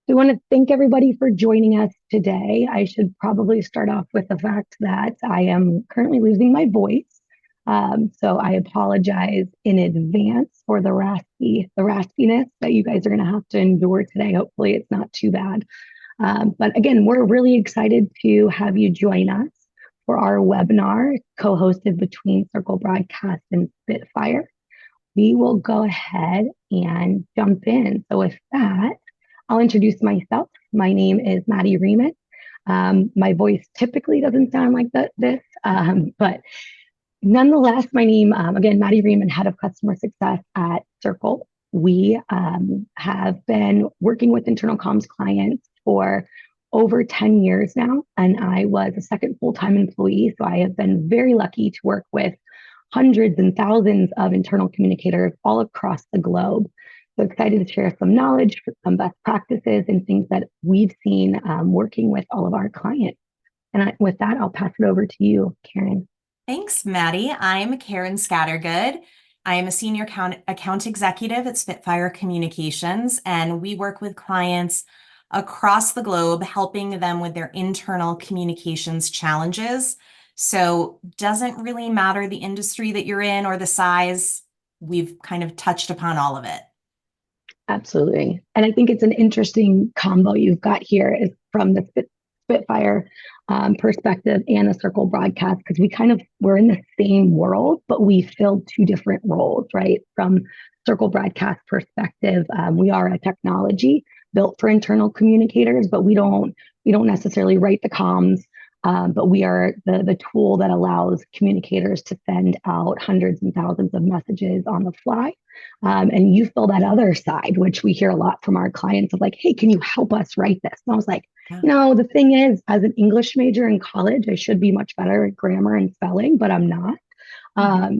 We want to thank everybody for joining us today. I should probably start off with the fact that I am currently losing my voice. So I apologize in advance for the raspiness that you guys are going to have to endure today. Hopefully it's not too bad. But again, we're really excited to have you join us for our webinar co-hosted between Cerkl Broadcast and Spitfire. We will go ahead and jump in. So with that, I'll introduce myself. My name is Maddy Rieman. My voice typically doesn't sound like this, but nonetheless, my name, again, Maddy Rieman, Head of Customer Success at Cerkl. We have been working with internal comms clients for over 10 years now, and I was a second full-time employee, so I have been very lucky to work with hundreds and thousands of internal communicators all across the globe. So excited to share some knowledge, some best practices, and things that we've seen working with all of our clients. And with that, I'll pass it over to you, Karen. Thanks, Maddy. I'm Karen Scattergood. I am a senior account executive at Spitfire Communications, and we work with clients across the globe, helping them with their internal communications challenges. So doesn't really matter the industry that you're in or the size, we've kind of touched upon all of it. Absolutely. And I think it's an interesting combo you've got here is from the Spitfire perspective and the Cerkl broadcast, because we're in the same world, but we fill two different roles, right? From Cerkl broadcast perspective, we are a technology built for internal communicators, but we don't necessarily write the comms. But we are the tool that allows communicators to send out hundreds and thousands of messages on the fly. And you fill that other side, which we hear a lot from our clients of like, hey, can you help us write this? And I was like, the thing is, as an English major in college, I should be much better at grammar and spelling, but I'm not.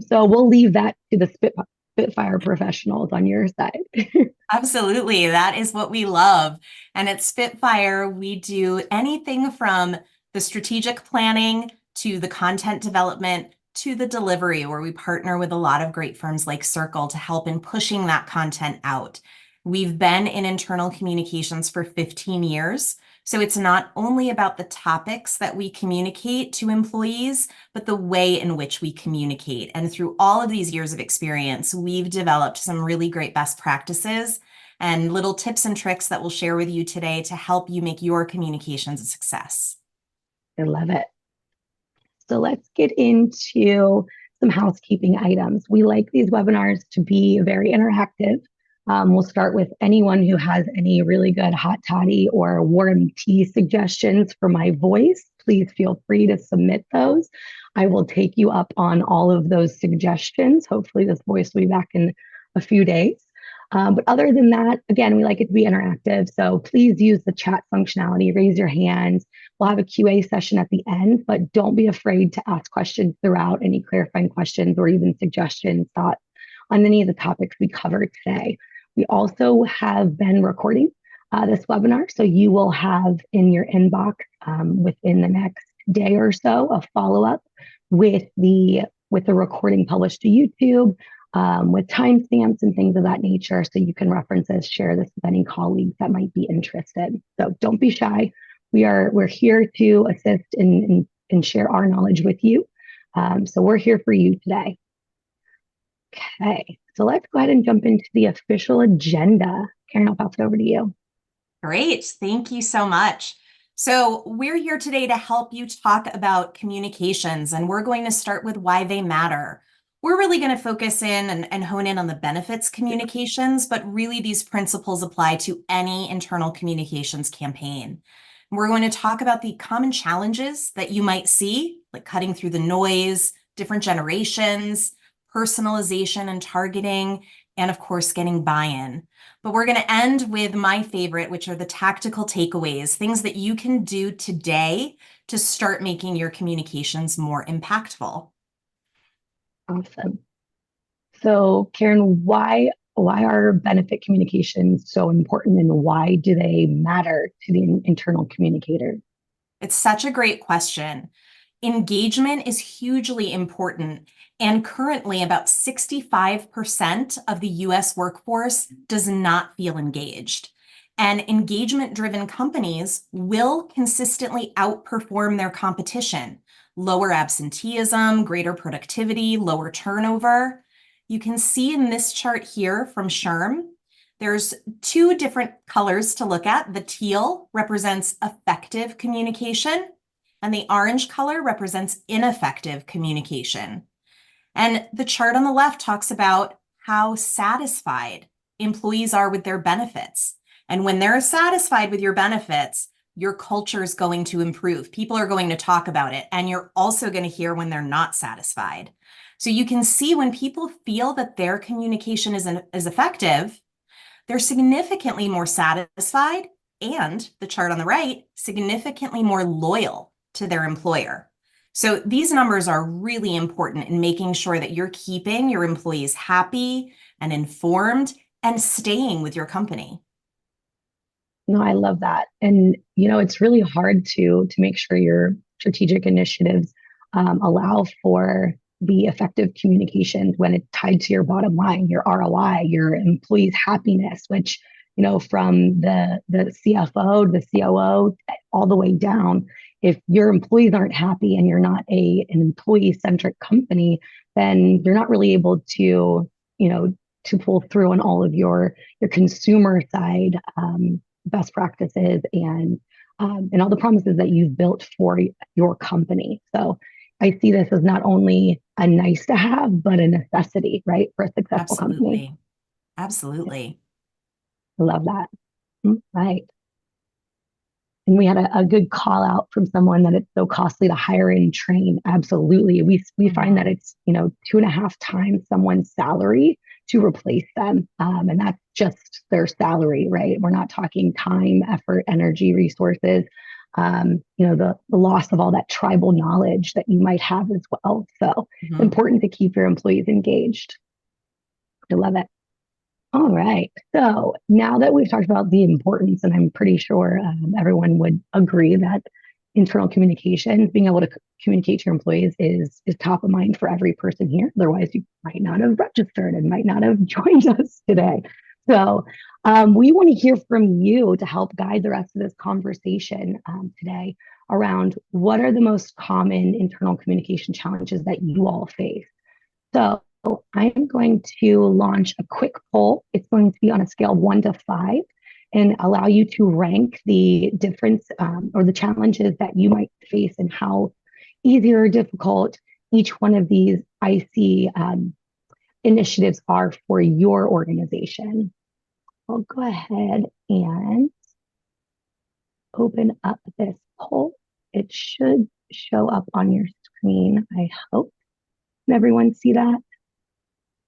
So we'll leave that to the Spitfire professionals on your side. Absolutely. That is what we love. And at Spitfire, we do anything from the strategic planning to the content development to the delivery, where we partner with a lot of great firms like Cerkl to help in pushing that content out. We've been in internal communications for 15 years. So it's not only about the topics that we communicate to employees, but the way in which we communicate. And through all of these years of experience, we've developed some really great best practices and little tips and tricks that we'll share with you today to help you make your communications a success. I love it. So let's get into some housekeeping items. We like these webinars to be very interactive. We'll start with anyone who has any really good hot toddy or warm tea suggestions for my voice. Please feel free to submit those. I will take you up on all of those suggestions. Hopefully this voice will be back in a few days. But other than that, again, we like it to be interactive. So please use the chat functionality, raise your hands. We'll have a QA session at the end, but don't be afraid to ask questions throughout, any clarifying questions or even suggestions, thoughts on any of the topics we covered today. We also have been recording this webinar, so you will have in your inbox within the next day or so a follow-up with the recording published to YouTube, with timestamps and things of that nature, so you can reference this, share this with any colleagues that might be interested. So don't be shy. We're here to assist and share our knowledge with you. So we're here for you today. Okay, so let's go ahead and jump into the official agenda. Karen, I'll pass it over to you. Great. Thank you so much. So we're here today to help you talk about communications, and we're going to start with why they matter. We're really going to focus in and hone in on the benefits communications, but really these principles apply to any internal communications campaign. We're going to talk about the common challenges that you might see, like cutting through the noise, different generations, personalization and targeting, and of course, getting buy-in. But we're going to end with my favorite, which are the tactical takeaways, things that you can do today to start making your communications more impactful. Awesome. So Karen, why are benefit communications so important and why do they matter to the internal communicator? It's such a great question. Engagement is hugely important, and currently about 65% of the US workforce does not feel engaged. And engagement-driven companies will consistently outperform their competition. Lower absenteeism, greater productivity, lower turnover. You can see in this chart here from SHRM, there's two different colors to look at. The teal represents effective communication, and the orange color represents ineffective communication. And the chart on the left talks about how satisfied employees are with their benefits. And when they're satisfied with your benefits, your culture is going to improve. People are going to talk about it, and you're also going to hear when they're not satisfied. So you can see when people feel that their communication is effective, they're significantly more satisfied, and the chart on the right, significantly more loyal to their employer. So these numbers are really important in making sure that you're keeping your employees happy and informed and staying with your company. No, I love that. And, it's really hard to make sure your strategic initiatives allow for the effective communication when it's tied to your bottom line, your ROI, your employees' happiness, which, from the CFO, the COO, all the way down, if your employees aren't happy and you're not an employee-centric company, then you're not really able to, to pull through on all of your consumer side best practices and all the promises that you've built for your company. So I see this as not only a nice to have, but a necessity, right, for a successful company. Absolutely. I love that. Right. And we had a good call out from someone that it's so costly to hire and train. Absolutely. We find that it's, 2.5 times someone's salary to replace them. And that's just their salary, right? We're not talking time, effort, energy, resources, the loss of all that tribal knowledge that you might have as well. So it's important to keep your employees engaged. I love it. All right. So now that we've talked about the importance, and I'm pretty sure everyone would agree that internal communication, being able to communicate to your employees is top of mind for every person here. Otherwise, you might not have registered and might not have joined us today. So we want to hear from you to help guide the rest of this conversation today around what are the most common internal communication challenges that you all face. So I'm going to launch a quick poll. It's going to be on a scale of 1 to 5 and allow you to rank the difference or the challenges that you might face and how easy or difficult each one of these IC initiatives are for your organization. I'll go ahead and open up this poll. It should show up on your screen, I hope. Can everyone see that?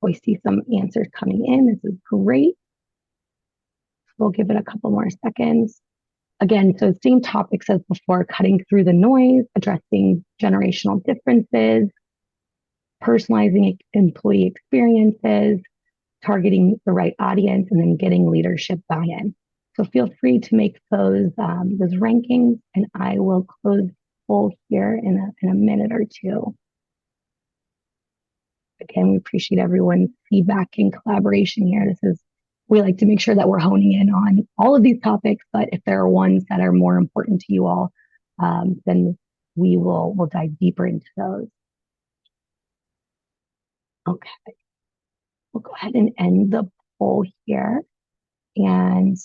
We see some answers coming in. This is great. We'll give it a couple more seconds. Again, so same topics as before, cutting through the noise, addressing generational differences, personalizing employee experiences, targeting the right audience, and then getting leadership buy-in. So feel free to make those rankings, and I will close the poll here in a minute or two. Again, we appreciate everyone's feedback and collaboration here. We like to make sure that we're honing in on all of these topics, but if there are ones that are more important to you all, then we'll dive deeper into those. Okay, we'll go ahead and end the poll here, and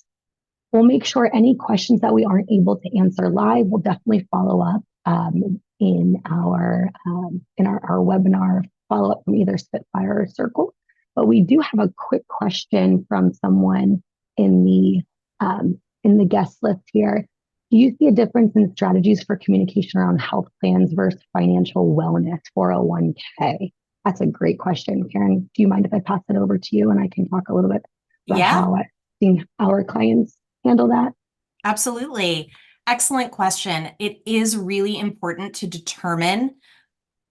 we'll make sure any questions that we aren't able to answer live, we'll definitely follow up in our webinar follow-up from either Spitfire or Cerkl. But we do have a quick question from someone in the guest list here. Do you see a difference in strategies for communication around health plans versus financial wellness, 401k? That's a great question. Karen, do you mind if I pass it over to you and I can talk a little bit about how I've seen our clients handle that? Absolutely. Excellent question. It is really important to determine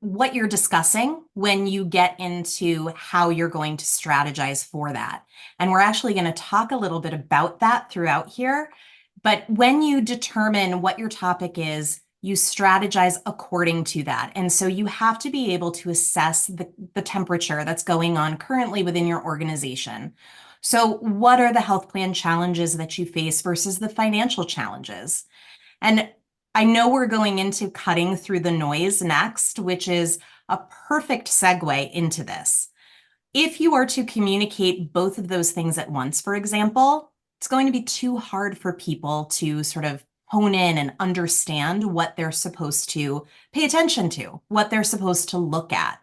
what you're discussing when you get into how you're going to strategize for that. And we're actually going to talk a little bit about that throughout here. But when you determine what your topic is, you strategize according to that. And so you have to be able to assess the temperature that's going on currently within your organization. So, what are the health plan challenges that you face versus the financial challenges? And I know we're going into cutting through the noise next, which is a perfect segue into this. If you are to communicate both of those things at once, for example, it's going to be too hard for people to sort of hone in and understand what they're supposed to pay attention to, what they're supposed to look at.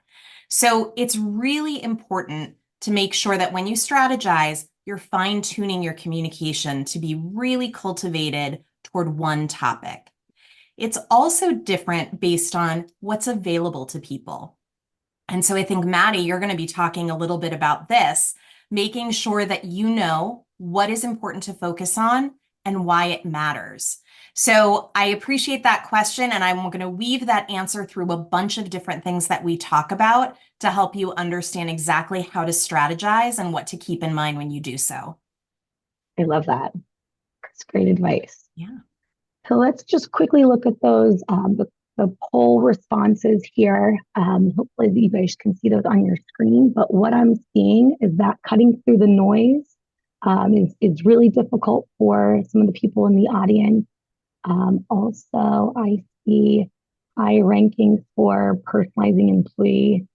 So it's really important to make sure that when you strategize, you're fine-tuning your communication to be really cultivated toward one topic. It's also different based on what's available to people. And so I think, Maddy, you're going to be talking a little bit about this, making sure that you know what is important to focus on and why it matters. So I appreciate that question, and I'm going to weave that answer through a bunch of different things that we talk about to help you understand exactly how to strategize and what to keep in mind when you do so. I love that. That's great advice. Yeah. So let's just quickly look at those, the poll responses here. Hopefully you guys can see those on your screen. But what I'm seeing is that cutting through the noise is really difficult for some of the people in the audience. Also, I see high rankings for personalizing employee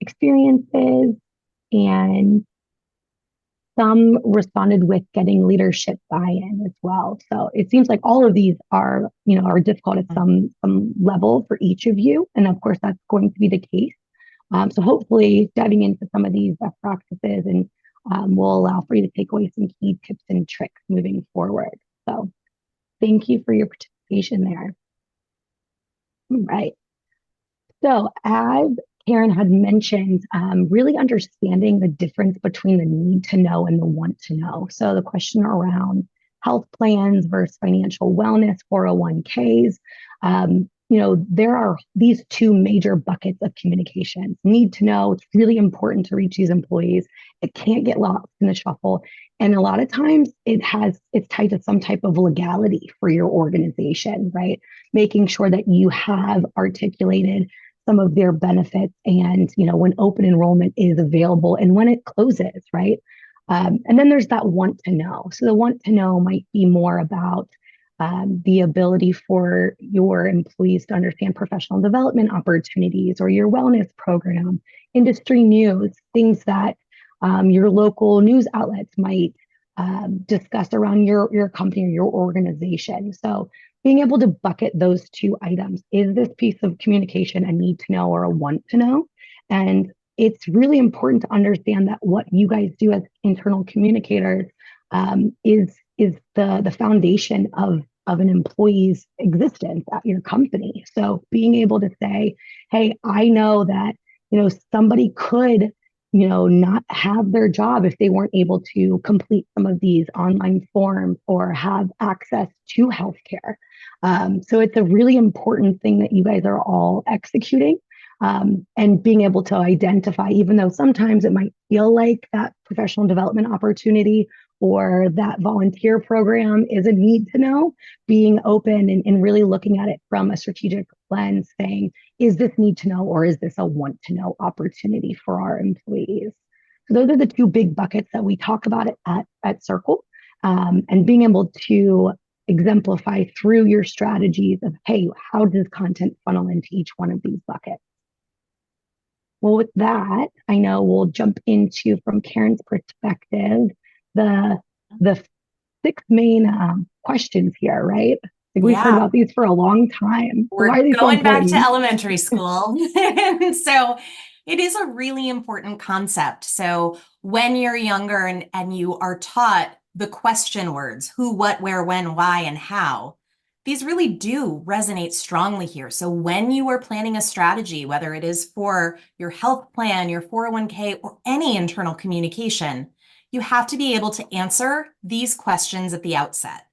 experiences, and some responded with getting leadership buy-in as well. So it seems like all of these are, are difficult at some level for each of you. And of course, that's going to be the case. So hopefully diving into some of these best practices and will allow for you to take away some key tips and tricks moving forward. So thank you for your participation there. All right. So as Karen had mentioned, really understanding the difference between the need to know and the want to know. So the question around health plans versus financial wellness, 401ks, there are these two major buckets of communications. Need to know, it's really important to reach these employees. It can't get lost in the shuffle. And a lot of times it's tied to some type of legality for your organization, right? Making sure that you have articulated some of their benefits and, when open enrollment is available and when it closes, right? And then there's that want to know. So the want to know might be more about the ability for your employees to understand professional development opportunities or your wellness program, industry news, things that your local news outlets might discuss around your company or your organization. So being able to bucket those two items, is this piece of communication a need to know or a want to know? And it's really important to understand that what you guys do as internal communicators is the foundation of an employee's existence at your company. So being able to say, hey, I know that somebody could not have their job if they weren't able to complete some of these online forms or have access to healthcare. So it's a really important thing that you guys are all executing, and being able to identify, even though sometimes it might feel like that professional development opportunity or that volunteer program is a need to know, being open and really looking at it from a strategic lens, saying, is this need to know or is this a want to know opportunity for our employees? So those are the two big buckets that we talk about at Cerkl, and being able to exemplify through your strategies of, hey, how does content funnel into each one of these buckets? Well, with that, I know we'll jump into, from Karen's perspective, the six main questions here, right? Like we've heard about these for a long time. We're Why are these so going back important? to elementary school. So it is a really important concept. So when you're younger and you are taught the question words, who, what, where, when, why, and how, these really do resonate strongly here. So when you are planning a strategy, whether it is for your health plan, your 401k, or any internal communication, you have to be able to answer these questions at the outset.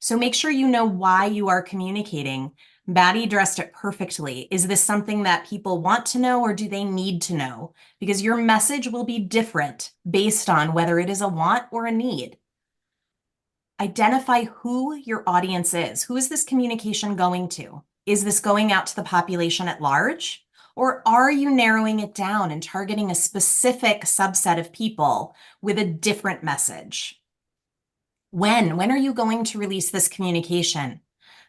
So make sure you know why you are communicating. Maddy addressed it perfectly. Is this something that people want to know or do they need to know? Because your message will be different based on whether it is a want or a need. Identify who your audience is. Who is this communication going to? Is this going out to the population at large? Or are you narrowing it down and targeting a specific subset of people with a different message? When are you going to release this communication?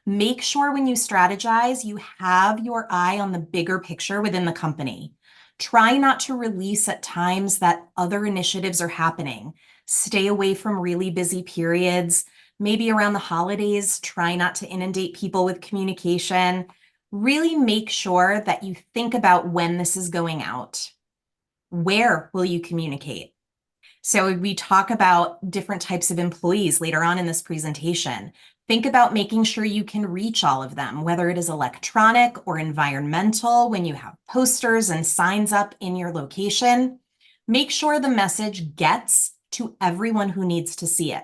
Make sure when you strategize, you have your eye on the bigger picture within the company. Try not to release at times that other initiatives are happening. Stay away from really busy periods. Maybe around the holidays, try not to inundate people with communication. Really make sure that you think about when this is going out. Where will you communicate? So we talk about different types of employees later on in this presentation. Think about making sure you can reach all of them, whether it is electronic or environmental, when you have posters and signs up in your location. Make sure the message gets to everyone who needs to see it.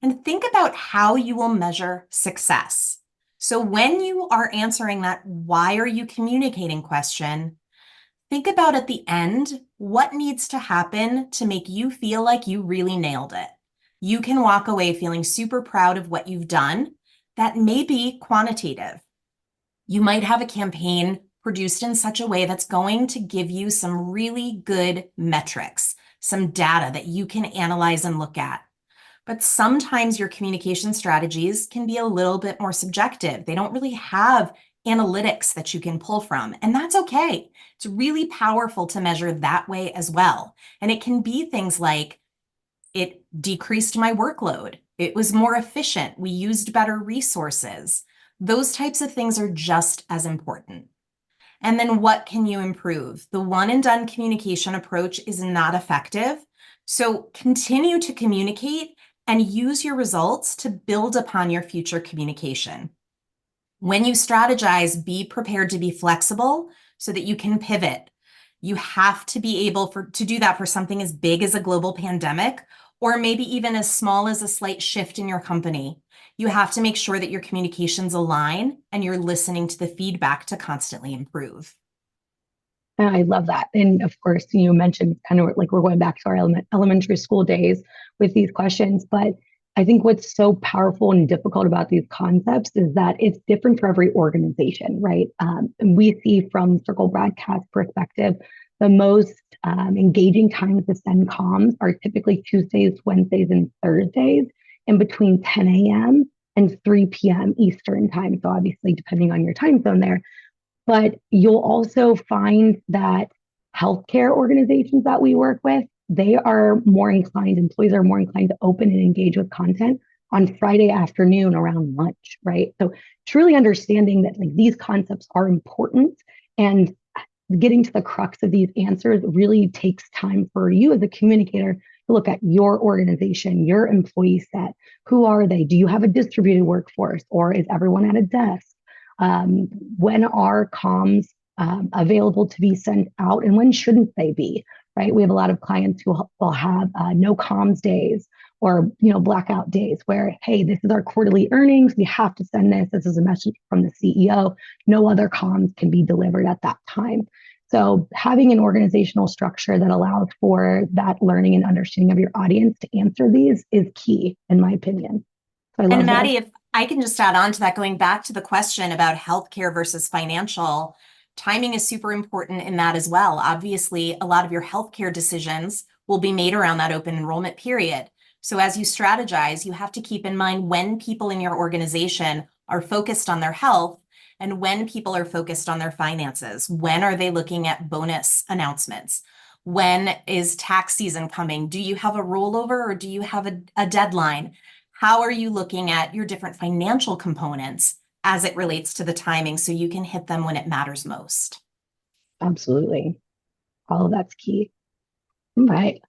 And think about how you will measure success. So when you are answering that "why are you communicating" question, think about at the end, what needs to happen to make you feel like you really nailed it. You can walk away feeling super proud of what you've done. That may be quantitative. You might have a campaign produced in such a way that's going to give you some really good metrics, some data that you can analyze and look at. But sometimes your communication strategies can be a little bit more subjective. They don't really have analytics that you can pull from, and that's okay. It's really powerful to measure that way as well. And it can be things like, it decreased my workload. It was more efficient. We used better resources. Those types of things are just as important. And then what can you improve? The one and done communication approach is not effective. So continue to communicate and use your results to build upon your future communication. When you strategize, be prepared to be flexible so that you can pivot. You have to be able to do that for something as big as a global pandemic, or maybe even as small as a slight shift in your company. You have to make sure that your communications align and you're listening to the feedback to constantly improve. I love that. And of course, you mentioned kind of like we're going back to our elementary school days with these questions. But I think what's so powerful and difficult about these concepts is that it's different for every organization, right? And we see from Cerkl broadcast perspective, the most engaging times to send comms are typically Tuesdays, Wednesdays, and Thursdays in between 10 a.m. and 3 p.m. Eastern time. So obviously, depending on your time zone there. But you'll also find that healthcare organizations that we work with, they are more inclined, employees are more inclined to open and engage with content on Friday afternoon around lunch, right? So truly understanding that like these concepts are important and getting to the crux of these answers really takes time for you as a communicator to look at your organization, your employee set. Who are they? Do you have a distributed workforce or is everyone at a desk? When are comms available to be sent out and when shouldn't they be, right? We have a lot of clients who will have no comms days or blackout days where, hey, this is our quarterly earnings. We have to send this. This is a message from the CEO. No other comms can be delivered at that time. So having an organizational structure that allows for that learning and understanding of your audience to answer these is key, in my opinion. So I love And Maddy, this. if I can just add on to that, going back to the question about healthcare versus financial, timing is super important in that as well. Obviously, a lot of your healthcare decisions will be made around that open enrollment period. So as you strategize, you have to keep in mind when people in your organization are focused on their health and when people are focused on their finances. When are they looking at bonus announcements? When is tax season coming? Do you have a rollover or do you have a deadline? How are you looking at your different financial components as it relates to the timing so you can hit them when it matters most? Absolutely. All of that's key. All right.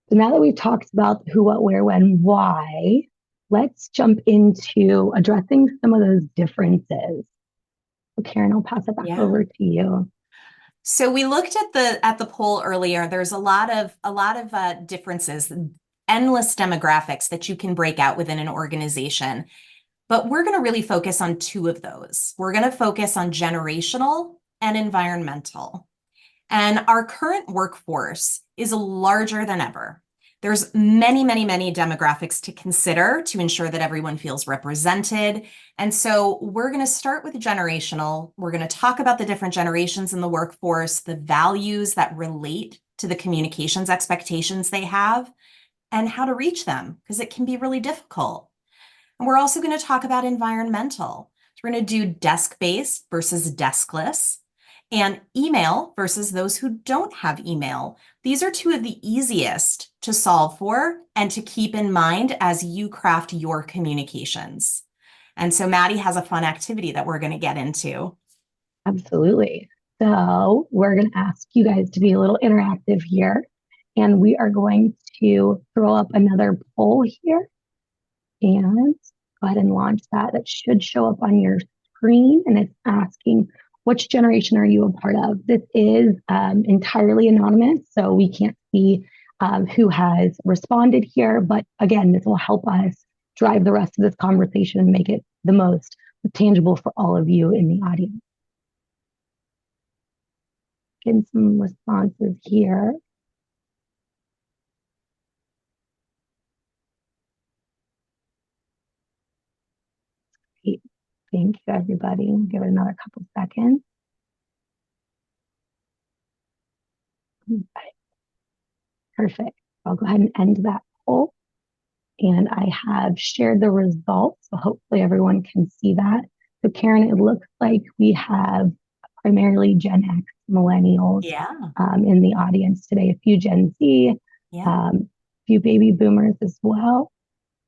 So now that we've talked about who, what, where, when, why, let's jump into addressing some of those differences. So Karen, I'll pass it back Yeah. over to you. So we looked at the poll earlier. There's a lot of differences, endless demographics that you can break out within an organization. But we're going to really focus on two of those. We're going to focus on generational and environmental. And our current workforce is larger than ever. There's many, many, many demographics to consider to ensure that everyone feels represented. And so we're going to start with generational. We're going to talk about the different generations in the workforce, the values that relate to the communications expectations they have, and how to reach them, because it can be really difficult. And we're also going to talk about environmental. So we're going to do desk-based versus deskless, and email versus those who don't have email. These are two of the easiest to solve for and to keep in mind as you craft your communications. And so Maddy has a fun activity that we're going to get into. Absolutely. So we're going to ask you guys to be a little interactive here. And we are going to throw up another poll here and go ahead and launch that. That should show up on your screen. And it's asking, which generation are you a part of? This is entirely anonymous, so we can't see who has responded here. But again, this will help us drive the rest of this conversation and make it the most tangible for all of you in the audience. Getting some responses here. Great. Thank you, everybody. Give it another couple seconds. Okay. Perfect. I'll go ahead and end that poll. And I have shared the results, so hopefully everyone can see that. So Karen, it looks like we have primarily Gen X millennials in the audience today, a few Gen Z, a few baby boomers as well.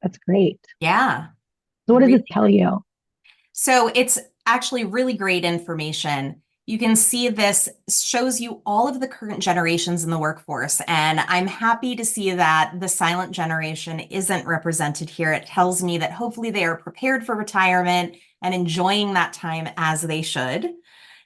That's great. Yeah. So what does this tell you? So it's actually really great information. You can see this shows you all of the current generations in the workforce, and I'm happy to see that the silent generation isn't represented here. It tells me that hopefully they are prepared for retirement and enjoying that time as they should.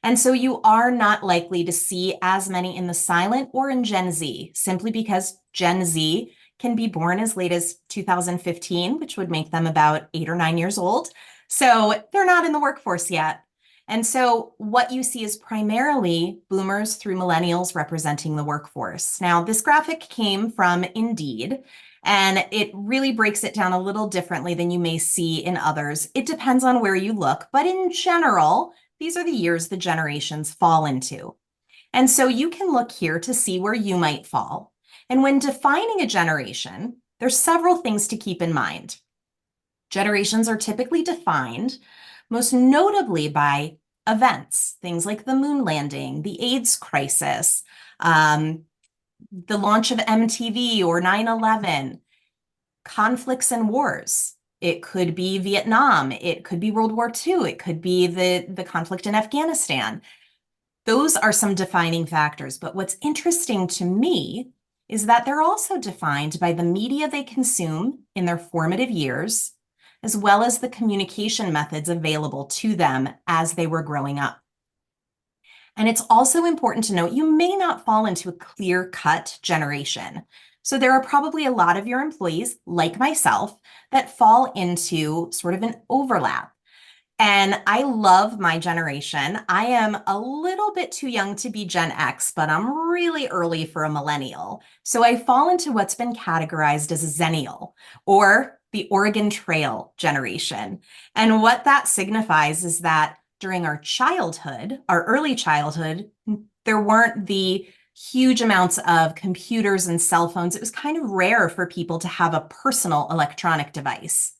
And so you are not likely to see as many in the silent or in Gen Z, simply because Gen Z can be born as late as 2015, which would make them about 8 or 9 years old. So they're not in the workforce yet. And so what you see is primarily boomers through millennials representing the workforce. Now, this graphic came from Indeed, and it really breaks it down a little differently than you may see in others. It depends on where you look, but in general, these are the years the generations fall into. And so you can look here to see where you might fall. And when defining a generation, there's several things to keep in mind. Generations are typically defined most notably by events, things like the moon landing, the AIDS crisis, the launch of MTV or 9/11, conflicts and wars. It could be Vietnam. It could be World War II. It could be the conflict in Afghanistan. Those are some defining factors. But what's interesting to me is that they're also defined by the media they consume in their formative years, as well as the communication methods available to them as they were growing up. And it's also important to note you may not fall into a clear-cut generation. So there are probably a lot of your employees, like myself, that fall into sort of an overlap. And I love my generation. I am a little bit too young to be Gen X, but I'm really early for a millennial. So I fall into what's been categorized as a Zennial, or the Oregon Trail generation. And what that signifies is that during our childhood, our early childhood, there weren't the huge amounts of computers and cell phones. It was kind of rare for people to have a personal electronic device.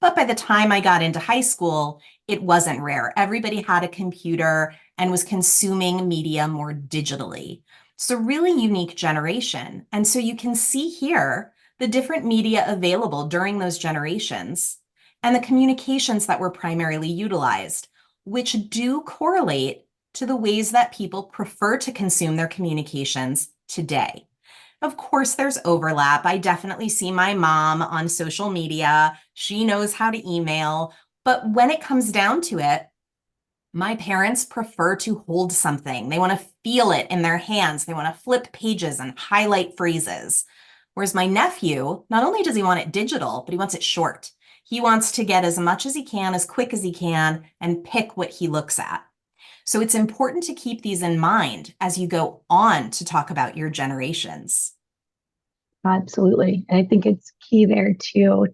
But by the time I got into high school, it wasn't rare. Everybody had a computer and was consuming media more digitally. It's a really unique generation. And so you can see here the different media available during those generations and the communications that were primarily utilized, which do correlate to the ways that people prefer to consume their communications today. Of course, there's overlap. I definitely see my mom on social media. She knows how to email. But when it comes down to it, my parents prefer to hold something. They want to feel it in their hands. They want to flip pages and highlight phrases. Whereas my nephew, not only does he want it digital, but he wants it short. He wants to get as much as he can, as quick as he can, and pick what he looks at. So it's important to keep these in mind as you go on to talk about your generations. Absolutely. And I think it's key there to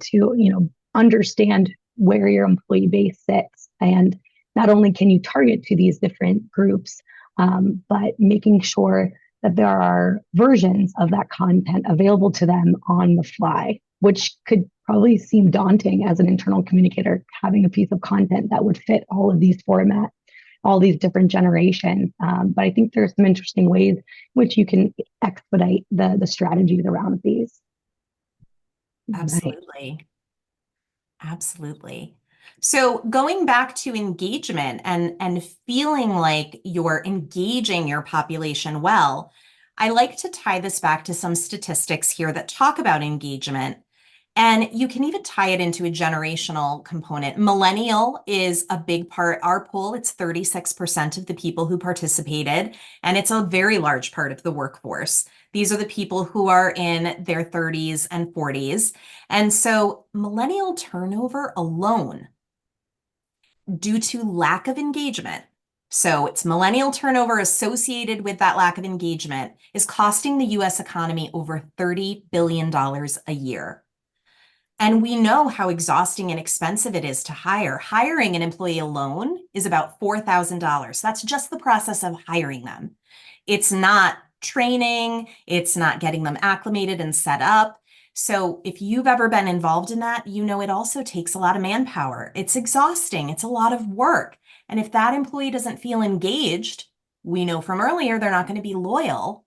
understand where your employee base sits. And not only can you target to these different groups, but making sure that there are versions of that content available to them on the fly, which could probably seem daunting as an internal communicator, having a piece of content that would fit all of these formats, all these different generations. But I think there's some interesting ways which you can expedite the strategies around these. Right. Absolutely. Absolutely. So going back to engagement and feeling like you're engaging your population well, I like to tie this back to some statistics here that talk about engagement. And you can even tie it into a generational component. Millennial is a big part. Our poll, it's 36% of the people who participated, and it's a very large part of the workforce. These are the people who are in their 30s and 40s. And so millennial turnover alone, due to lack of engagement, so it's millennial turnover associated with that lack of engagement, is costing the US economy over $30 billion a year. And we know how exhausting and expensive it is to hire. Hiring an employee alone is about $4,000. That's just the process of hiring them. It's not training, it's not getting them acclimated and set up. So if you've ever been involved in that, you know it also takes a lot of manpower. It's exhausting, it's a lot of work. And if that employee doesn't feel engaged, we know from earlier they're not going to be loyal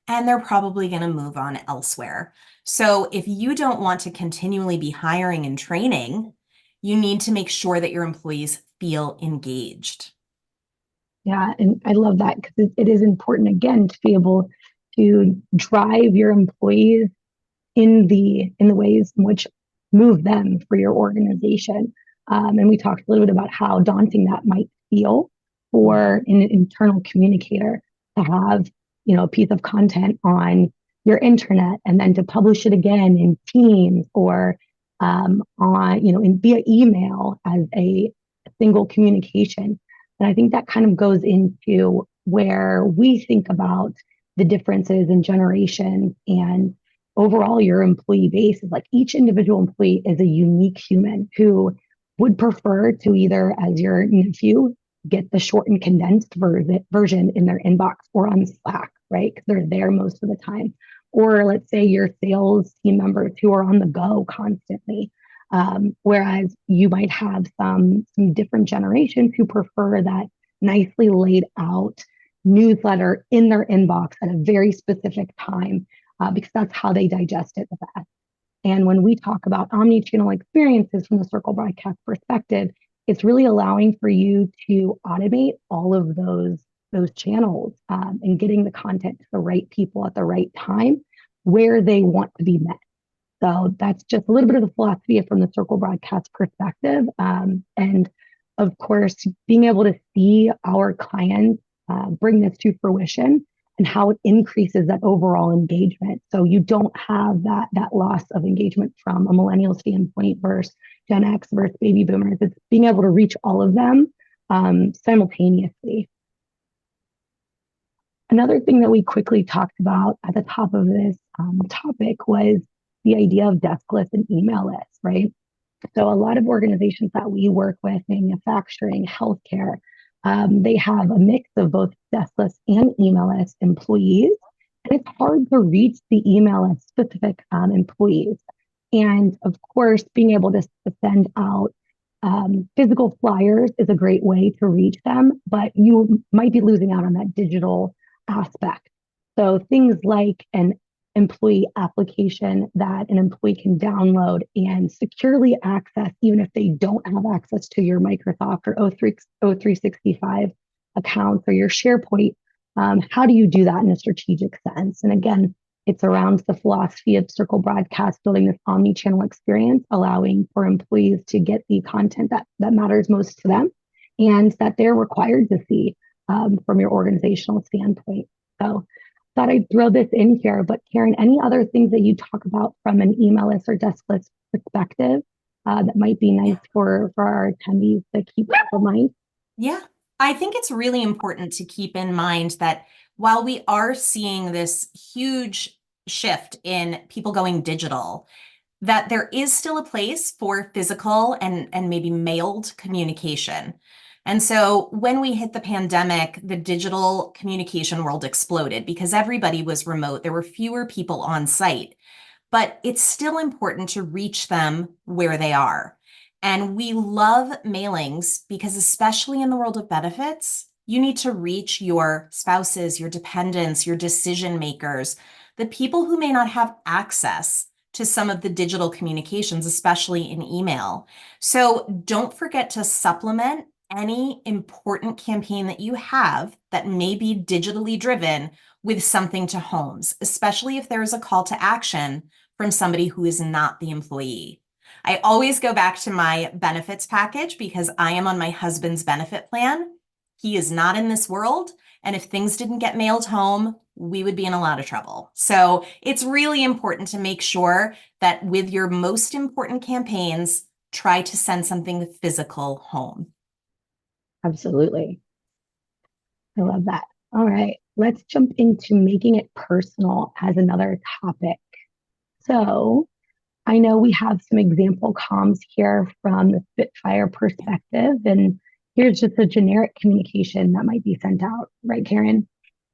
and they're probably going to move on elsewhere. So if you don't want to continually be hiring and training, you need to make sure that your employees feel engaged. Yeah, and I love that because it is important again to be able to drive your employees in the ways in which move them for your organization. And we talked a little bit about how daunting that might feel for an internal communicator to have, a piece of content on your internet and then to publish it again in Teams or via email as a single communication. And I think that kind of goes into where we think about the differences in generations and overall your employee base is like each individual employee is a unique human who would prefer to either, as your nephew, get the short and condensed version in their inbox or on Slack, right? Because they're there most of the time. Or let's say your sales team members who are on the go constantly. Whereas you might have some different generations who prefer that nicely laid out newsletter in their inbox at a very specific time because that's how they digest it the best. And when we talk about omni-channel experiences from the Cerkl broadcast perspective, it's really allowing for you to automate all of those channels and getting the content to the right people at the right time where they want to be met. So that's just a little bit of the philosophy from the Cerkl broadcast perspective. And of course, being able to see our clients bring this to fruition and how it increases that overall engagement. So you don't have that loss of engagement from a millennial standpoint versus Gen X versus baby boomers. It's being able to reach all of them simultaneously. Another thing that we quickly talked about at the top of this topic was the idea of deskless and email lists, right? So a lot of organizations that we work with, manufacturing, healthcare, they have a mix of both deskless and email list employees, and it's hard to reach the email list specific employees. And of course, being able to send out physical flyers is a great way to reach them, but you might be losing out on that digital aspect. So things like an employee application that an employee can download and securely access, even if they don't have access to your Microsoft or O365 accounts or your SharePoint. How do you do that in a strategic sense? And again, it's around the philosophy of Cerkl Broadcast, building this omni-channel experience, allowing for employees to get the content that matters most to them and that they're required to see from your organizational standpoint. So thought I'd throw this in here, but Karen, any other things that you talk about from an email list or desk list perspective that might be nice for our attendees to keep in mind? Yeah, I think it's really important to keep in mind that while we are seeing this huge shift in people going digital, that there is still a place for physical and maybe mailed communication. And so when we hit the pandemic, the digital communication world exploded because everybody was remote. There were fewer people on site, but it's still important to reach them where they are. And we love mailings because, especially in the world of benefits, you need to reach your spouses, your dependents, your decision makers, the people who may not have access to some of the digital communications, especially in email. So don't forget to supplement any important campaign that you have that may be digitally driven with something to homes, especially if there's a call to action from somebody who is not the employee. I always go back to my benefits package because I am on my husband's benefit plan. He is not in this world. And if things didn't get mailed home, we would be in a lot of trouble. So it's really important to make sure that with your most important campaigns, try to send something physical home. Absolutely. I love that. All right, let's jump into making it personal as another topic. So I know we have some example comms here from the Spitfire perspective, and here's just a generic communication that might be sent out, right, Karen?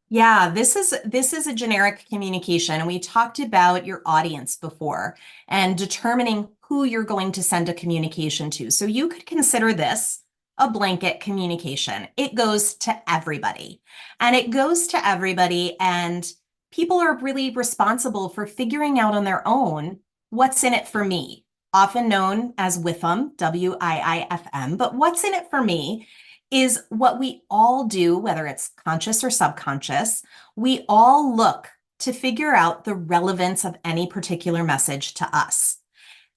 Yeah, this is a generic communication, and we talked about your audience before and determining who you're going to send a communication to. So you could consider this a blanket communication. It goes to everybody, and it goes to everybody, and people are really responsible for figuring out on their own what's in it for me, often known as WIFM, WIIFM, but what's in it for me is what we all do, whether it's conscious or subconscious. We all look to figure out the relevance of any particular message to us.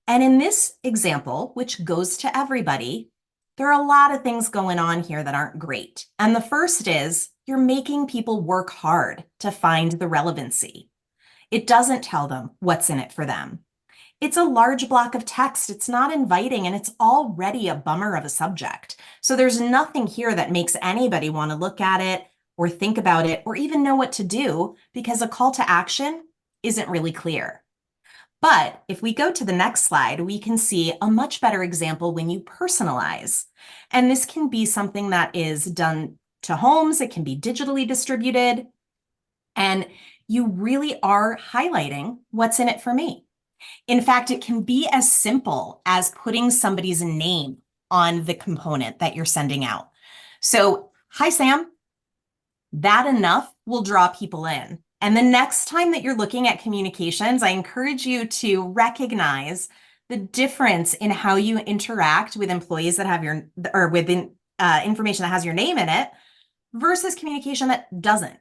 And in this example, which goes to everybody, there are a lot of things going on here that aren't great. And the first is you're making people work hard to find the relevancy. It doesn't tell them what's in it for them. It's a large block of text. It's not inviting, and it's already a bummer of a subject. So there's nothing here that makes anybody want to look at it or think about it or even know what to do because a call to action isn't really clear. But if we go to the next slide, we can see a much better example when you personalize. And this can be something that is done to homes. It can be digitally distributed. And you really are highlighting what's in it for me. In fact, it can be as simple as putting somebody's name on the component that you're sending out. So, hi, Sam. That enough will draw people in. And the next time that you're looking at communications, I encourage you to recognize the difference in how you interact with employees that have your, or with information that has your name in it versus communication that doesn't.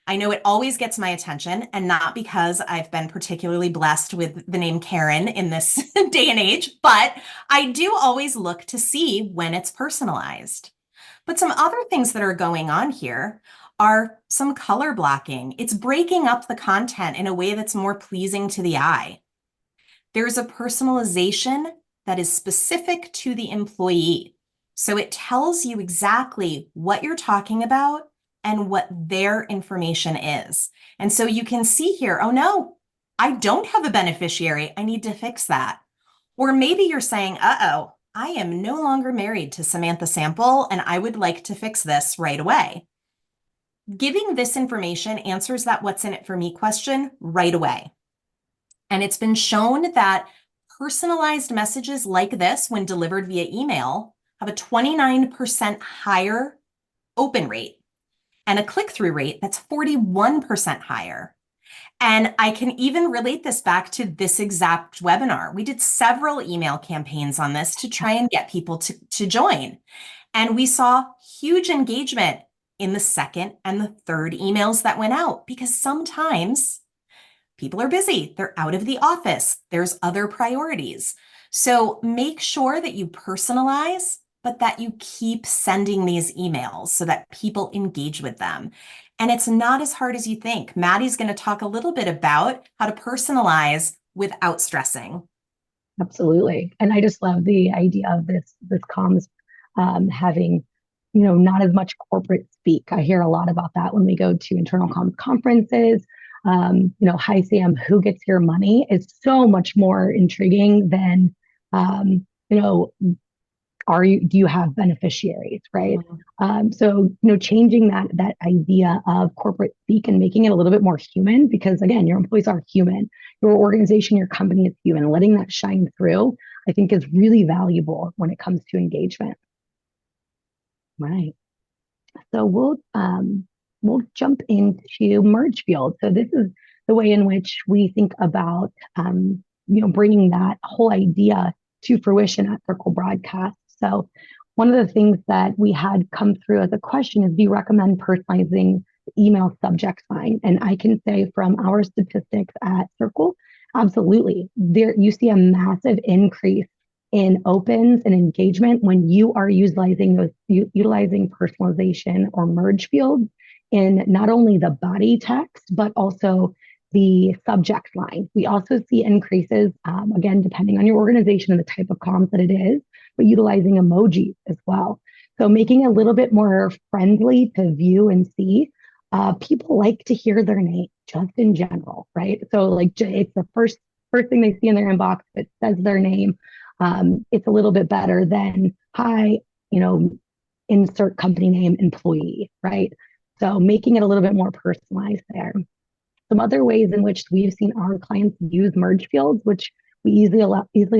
I know it always gets my attention, and not because I've been particularly blessed with the name Karen in this day and age, but I do always look to see when it's personalized. But some other things that are going on here are some color blocking. It's breaking up the content in a way that's more pleasing to the eye. There's a personalization that is specific to the employee. So it tells you exactly what you're talking about and what their information is. And so you can see here, oh no, I don't have a beneficiary. I need to fix that. Or maybe you're saying, uh-oh, I am no longer married to Samantha Sample, and I would like to fix this right away. Giving this information answers that what's in it for me question right away. And it's been shown that personalized messages like this, when delivered via email, have a 29% higher open rate and a click-through rate that's 41% higher. And I can even relate this back to this exact webinar. We did several email campaigns on this to try and get people to join. And we saw huge engagement in the second and the third emails that went out because sometimes people are busy. They're out of the office. There's other priorities. So make sure that you personalize, but that you keep sending these emails so that people engage with them. And it's not as hard as you think. Maddy's going to talk a little bit about how to personalize without stressing. Absolutely. And I just love the idea of this comms having, not as much corporate speak. I hear a lot about that when we go to internal comms conferences. Hi Sam, who gets your money is so much more intriguing than, you know, do you have beneficiaries, right? Mhm. Changing that idea of corporate speak and making it a little bit more human, because again, your employees are human, your organization, your company is human. Letting that shine through, I think, is really valuable when it comes to engagement. Right. So we'll jump into merge field. So this is the way in which we think about bringing that whole idea to fruition at Cerkl Broadcast. So one of the things that we had come through as a question is, do you recommend personalizing the email subject line? And I can say from our statistics at Cerkl, absolutely. There you see a massive increase in opens and engagement when you are utilizing personalization or merge fields in not only the body text but also the subject line. We also see increases, again, depending on your organization and the type of comms that it is, but utilizing emojis as well. So making it a little bit more friendly to view and see. People like to hear their name just in general, right? So like it's the first thing they see in their inbox. It says their name. It's a little bit better than hi, you know, insert company name employee, right? So making it a little bit more personalized there. Some other ways in which we've seen our clients use merge fields, which we easily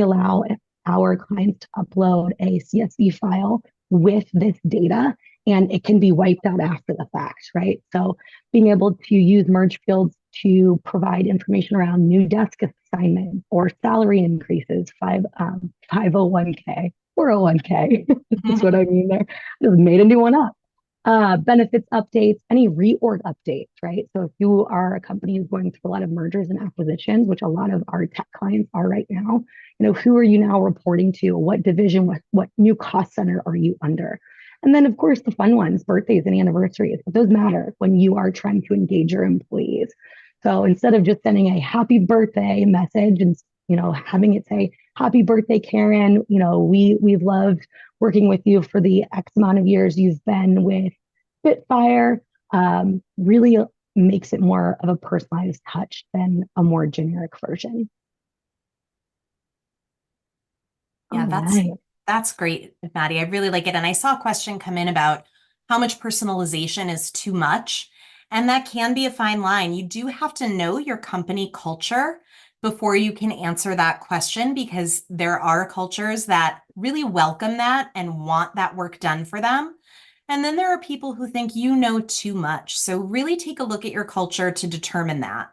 allow our clients to upload a CSV file with this data, and it can be wiped out after the fact, right? So being able to use merge fields to provide information around new desk assignments or salary increases, 501k, 401k. That's what I mean there. I just made a new one up. Benefits updates, any reorg updates, right? So if you are a company who's going through a lot of mergers and acquisitions, which a lot of our tech clients are right now, who are you now reporting to? What division, what new cost center are you under? And then, of course, the fun ones, birthdays and anniversaries. But those matter when you are trying to engage your employees. So instead of just sending a happy birthday message and having it say happy birthday, Karen, we've loved working with you for the X amount of years you've been with Spitfire, really makes it more of a personalized touch than a more generic version. Yeah, All that's right. that's great, Maddy. I really like it. And I saw a question come in about how much personalization is too much. And that can be a fine line. You do have to know your company culture before you can answer that question, because there are cultures that really welcome that and want that work done for them. And then there are people who think you know too much. So really take a look at your culture to determine that.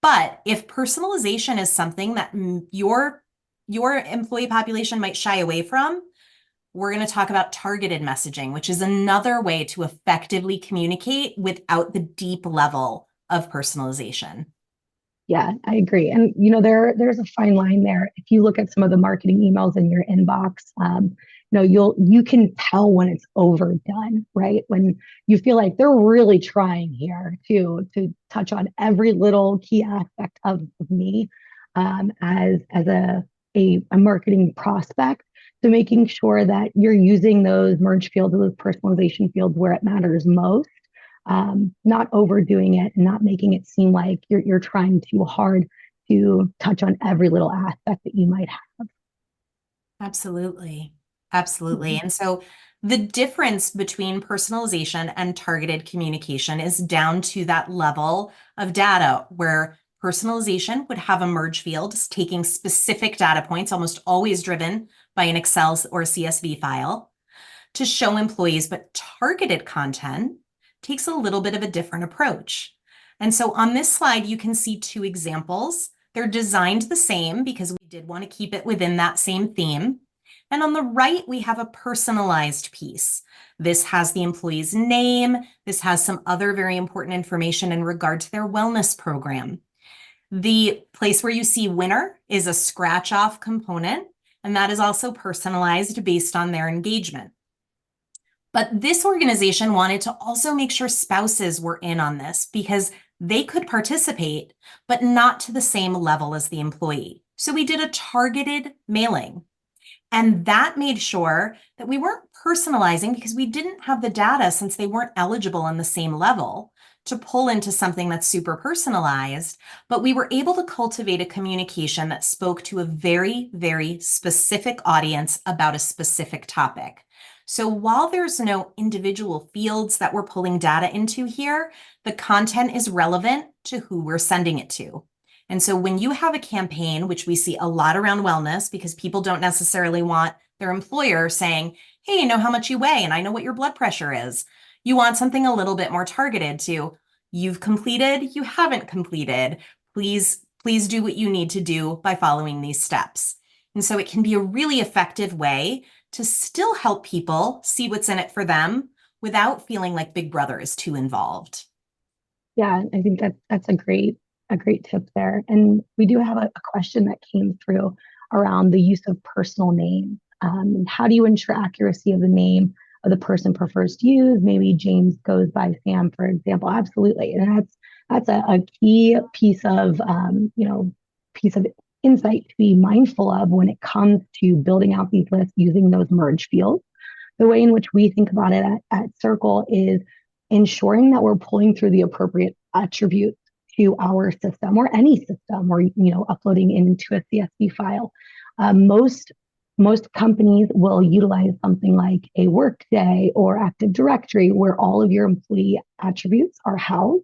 But if personalization is something that your employee population might shy away from, we're going to talk about targeted messaging, which is another way to effectively communicate without the deep level of personalization. Yeah, I agree. And there's a fine line there. If you look at some of the marketing emails in your inbox, you can tell when it's overdone, right? When you feel like they're really trying here to touch on every little key aspect of me, as a marketing prospect. So making sure that you're using those merge fields, those personalization fields where it matters most, not overdoing it and not making it seem like you're trying too hard to touch on every little aspect that you might have. Absolutely. Absolutely. Mhm. And so the difference between personalization and targeted communication is down to that level of data, where personalization would have a merge field taking specific data points, almost always driven by an Excel or CSV file, to show employees, but targeted content takes a little bit of a different approach. And so on this slide, you can see two examples. They're designed the same because we did want to keep it within that same theme. And on the right, we have a personalized piece. This has the employee's name. This has some other very important information in regard to their wellness program. The place where you see winner is a scratch off component, and that is also personalized based on their engagement. But this organization wanted to also make sure spouses were in on this because they could participate, but not to the same level as the employee. So we did a targeted mailing. And that made sure that we weren't personalizing because we didn't have the data since they weren't eligible on the same level to pull into something that's super personalized, but we were able to cultivate a communication that spoke to a very, very specific audience about a specific topic. So while there's no individual fields that we're pulling data into here, the content is relevant to who we're sending it to. And so when you have a campaign, which we see a lot around wellness, because people don't necessarily want their employer saying, hey, I know how much you weigh and I know what your blood pressure is. You want something a little bit more targeted to, you've completed, you haven't completed. Please do what you need to do by following these steps. And so it can be a really effective way to still help people see what's in it for them without feeling like Big Brother is too involved. Yeah, I think that's a great tip there. And we do have a question that came through around the use of personal names. How do you ensure accuracy of the name of the person prefers to use? Maybe James goes by Sam, for example. Absolutely, and that's a key piece of insight to be mindful of when it comes to building out these lists using those merge fields. The way in which we think about it at Cerkl is ensuring that we're pulling through the appropriate attributes to our system or any system, or uploading into a CSV file. Most companies will utilize something like a Workday or Active Directory, where all of your employee attributes are housed.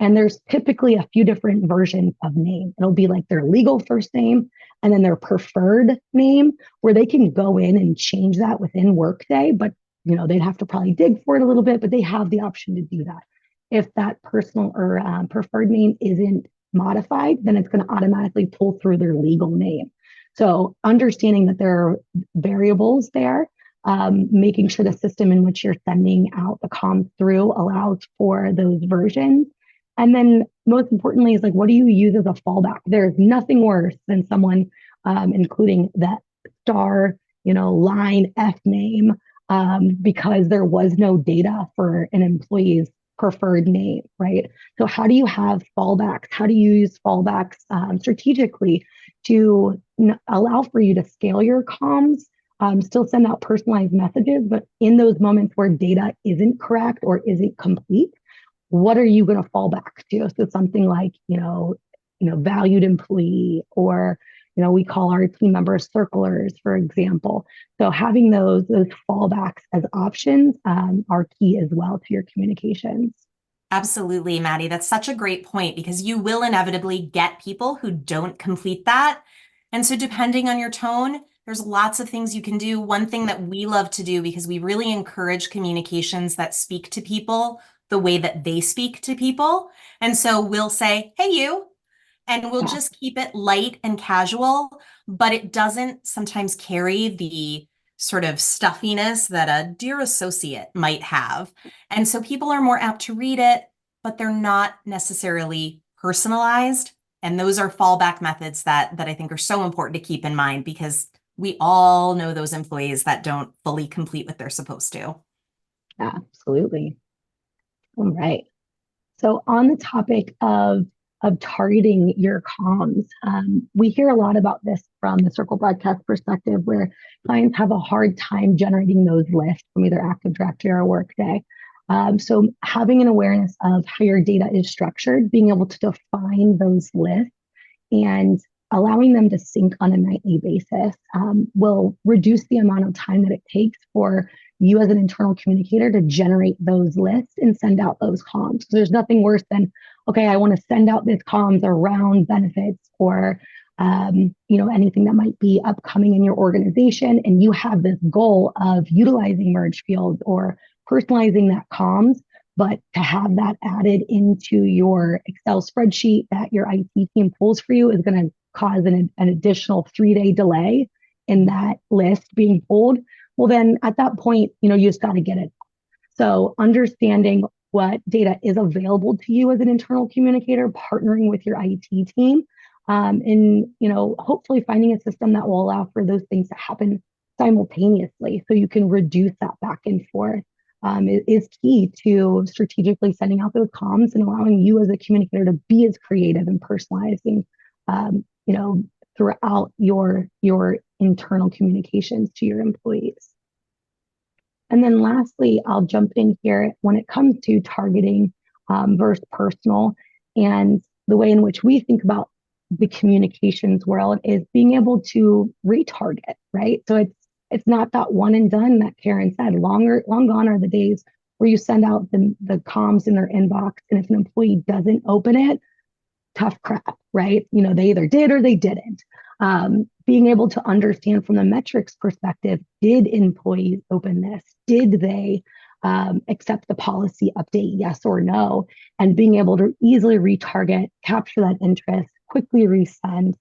And there's typically a few different versions of name. It'll be like their legal first name and then their preferred name, where they can go in and change that within Workday, but they'd have to probably dig for it a little bit, but they have the option to do that. If that personal or preferred name isn't modified, then it's going to automatically pull through their legal name. So understanding that there are variables there, making sure the system in which you're sending out the comms through allows for those versions. And then most importantly is like, what do you use as a fallback? There's nothing worse than someone including that star, line F name because there was no data for an employee's preferred name, right? So how do you have fallbacks? How do you use fallbacks strategically to allow for you to scale your comms, still send out personalized messages, but in those moments where data isn't correct or isn't complete, what are you going to fall back to? So something like, valued employee, or, we call our team members circlers, for example. So having those fallbacks as options are key as well to your communications. Absolutely, Maddy. That's such a great point because you will inevitably get people who don't complete that. And so depending on your tone, there's lots of things you can do. One thing that we love to do, because we really encourage communications that speak to people the way that they speak to people. And so we'll say, hey, you, and we'll Yeah. just keep it light and casual, but it doesn't sometimes carry the sort of stuffiness that a dear associate might have. And so people are more apt to read it, but they're not necessarily personalized. And those are fallback methods that I think are so important to keep in mind because we all know those employees that don't fully complete what they're supposed to. Absolutely. All right. So on the topic of targeting your comms, we hear a lot about this from the Cerkl broadcast perspective, where clients have a hard time generating those lists from either Active Directory or Workday. So having an awareness of how your data is structured, being able to define those lists and allowing them to sync on a nightly basis will reduce the amount of time that it takes for you as an internal communicator to generate those lists and send out those comms. So there's nothing worse than, okay, I want to send out this comms around benefits or anything that might be upcoming in your organization, and you have this goal of utilizing merge fields or personalizing that comms, but to have that added into your Excel spreadsheet that your IT team pulls for you is going to cause an additional 3-day delay in that list being pulled. Well, then at that point, you just got to get it. So understanding what data is available to you as an internal communicator, partnering with your IT team, and hopefully finding a system that will allow for those things to happen simultaneously, so you can reduce that back and forth. Is key to strategically sending out those comms and allowing you as a communicator to be as creative and personalizing, throughout your internal communications to your employees. And then lastly, I'll jump in here when it comes to targeting versus personal. And the way in which we think about the communications world is being able to retarget, right? So it's not that one and done that Karen said. Long gone are the days where you send out the comms in their inbox, and if an employee doesn't open it, tough crap, right? They either did or they didn't. Being able to understand from the metrics perspective, did employees open this? Did they accept the policy update, yes or no? And being able to easily retarget, capture that interest, quickly resend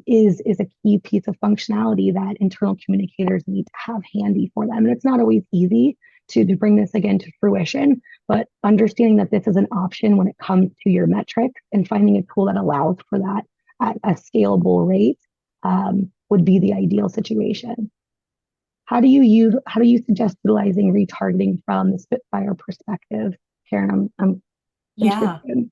is a key piece of functionality that internal communicators need to have handy for them. And it's not always easy to bring this again to fruition, but understanding that this is an option when it comes to your metrics and finding a tool that allows for that at a scalable rate would be the ideal situation. How do you suggest utilizing retargeting from the Spitfire perspective? Karen, I'm Yeah. interested.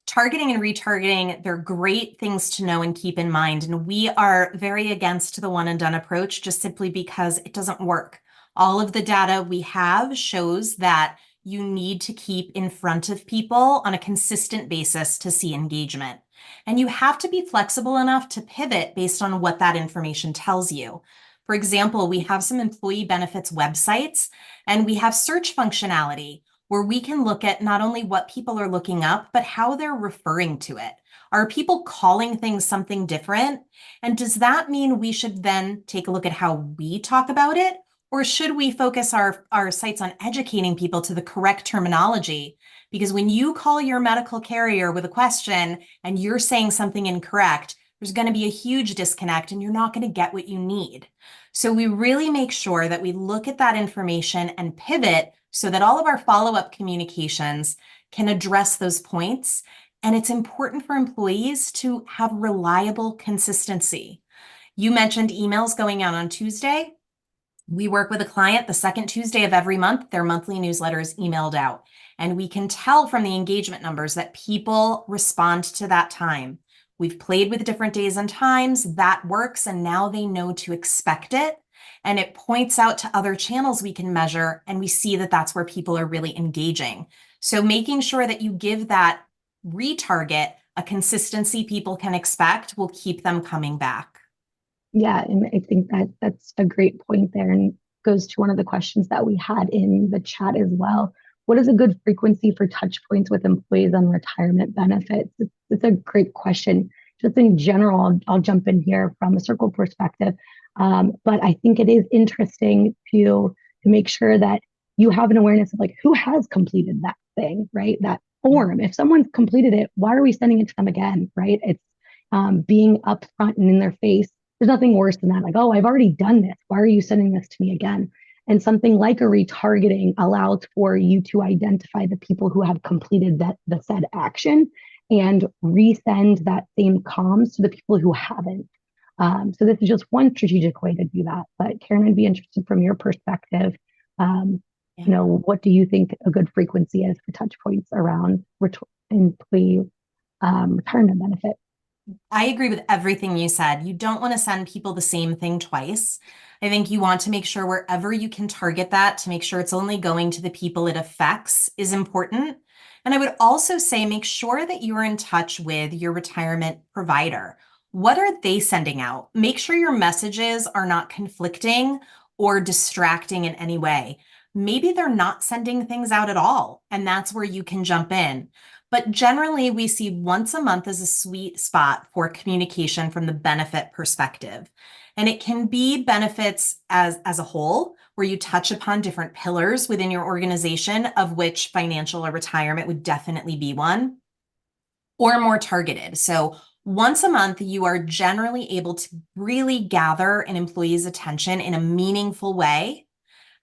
Targeting and retargeting, they're great things to know and keep in mind. And we are very against the one and done approach just simply because it doesn't work. All of the data we have shows that you need to keep in front of people on a consistent basis to see engagement. And you have to be flexible enough to pivot based on what that information tells you. For example, we have some employee benefits websites and we have search functionality where we can look at not only what people are looking up, but how they're referring to it. Are people calling things something different? And does that mean we should then take a look at how we talk about it? Or should we focus our sites on educating people to the correct terminology? Because when you call your medical carrier with a question and you're saying something incorrect, there's going to be a huge disconnect and you're not going to get what you need. So we really make sure that we look at that information and pivot so that all of our follow-up communications can address those points. And it's important for employees to have reliable consistency. You mentioned emails going out on Tuesday. We work with a client the second Tuesday of every month, their monthly newsletter is emailed out. And we can tell from the engagement numbers that people respond to that time. We've played with different days and times, that works, and now they know to expect it. And it points out to other channels we can measure, and we see that that's where people are really engaging. So making sure that you give that retarget a consistency people can expect will keep them coming back. Yeah, and I think that that's a great point there, and goes to one of the questions that we had in the chat as well. What is a good frequency for touch points with employees on retirement benefits? It's a great question. Just in general, I'll jump in here from a Cerkl perspective, but I think it is interesting to make sure that you have an awareness of like who has completed that thing, right? That form. If someone's completed it, why are we sending it to them again, right? It's being upfront and in their face. There's nothing worse than that. Like, oh, I've already done this. Why are you sending this to me again? And something like a retargeting allows for you to identify the people who have completed the said action and resend that same comms to the people who haven't. So this is just one strategic way to do that. But Karen, I'd be interested from your perspective. What do you think a good frequency is for touch points around employee retirement benefit? I agree with everything you said. You don't want to send people the same thing twice. I think you want to make sure wherever you can target that to make sure it's only going to the people it affects is important. And I would also say make sure that you are in touch with your retirement provider. What are they sending out? Make sure your messages are not conflicting or distracting in any way. Maybe they're not sending things out at all, and that's where you can jump in. But generally, we see once a month as a sweet spot for communication from the benefit perspective. And it can be benefits as a whole, where you touch upon different pillars within your organization, of which financial or retirement would definitely be one, or more targeted. So once a month, you are generally able to really gather an employee's attention in a meaningful way.